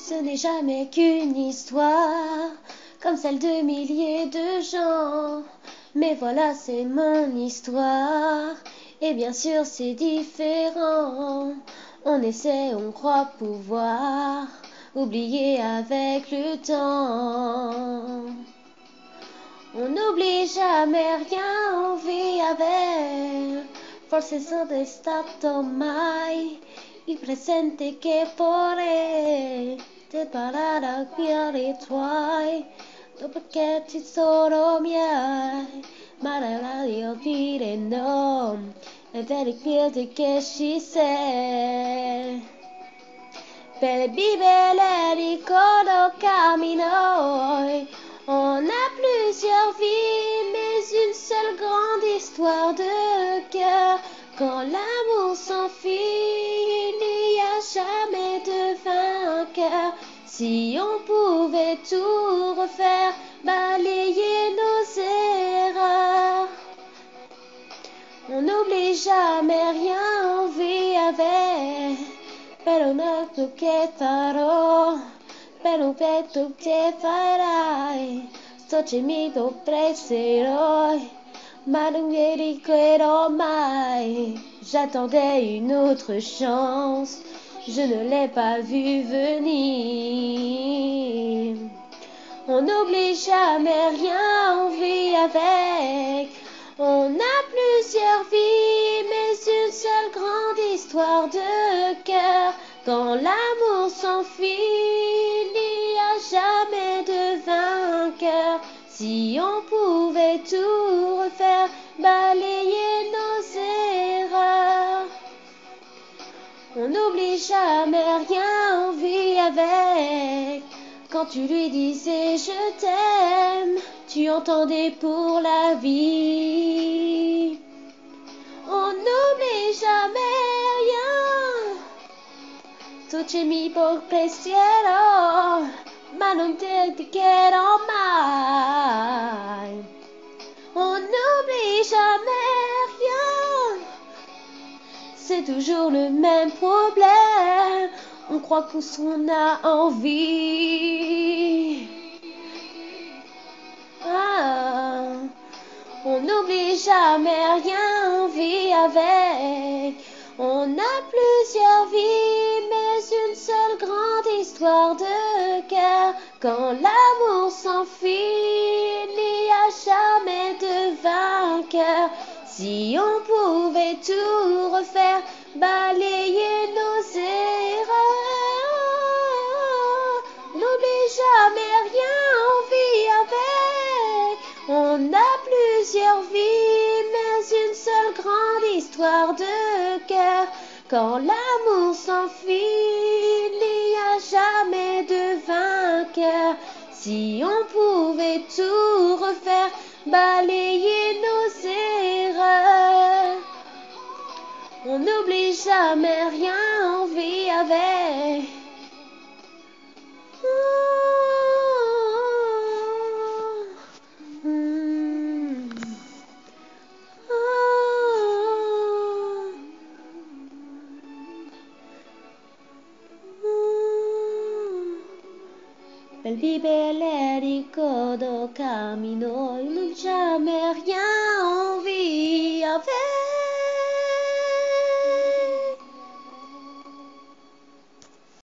Ce n'est jamais qu'une histoire, comme celle de milliers de gens. Mais voilà, c'est mon histoire, et bien sûr c'est différent. On essaie, on croit pouvoir oublier avec le temps. On n'oublie jamais rien, on vit avec. Forse sono stato mai il presente che vorrei te parlare a cuori tuoi, dopo che ci sono miei, ma la radio dire no, è vero che ci sei. Per vivere ricordo camino. On a plusieurs vies, mais une seule grande histoire de cœur. Quand l'amour s'enfuit, il n'y a jamais de vainqueur. Si on pouvait tout refaire, balayer nos erreurs. On n'oublie jamais rien, on vit avec. Però non so che farò, però penso che farai. So che mi penserò, ma non mi ricorderò mai. J'attendais une autre chance, je ne l'ai pas vue venir. On n'oublie jamais rien, on vit avec. On a plusieurs vies, mais une seule grande histoire de cœur. Quand l'amour s'enfuit, il n'y a jamais de vainqueur. Si on pouvait tout refaire, balayer nos erreurs. On n'oublie jamais rien, on vit avec. Quand tu lui disais je t'aime, tu entendais pour la vie. On n'oublie jamais rien. Tu mi por pensiero, ma non te quiero mai. On n'oublie jamais rien. C'est toujours le même problème. On croit qu'on a envie. On n'oublie jamais rien, on vit avec. On a plusieurs vies, mais une seule grande histoire de cœur. Quand l'amour s'enfuit, il n'y a jamais de vainqueur. Si on pouvait tout refaire, balayer nos erreurs. N'oublie jamais rien, on vit avec. On a plusieurs vies, mais une seule grande histoire de cœur. Quand l'amour s'enfuit, il n'y a jamais de vainqueur. Si on pouvait tout refaire, balayer nos erreurs. On n'oublie jamais rien, on vit avec. Per vivere ricordo camino, non jamais rien, on vit avec.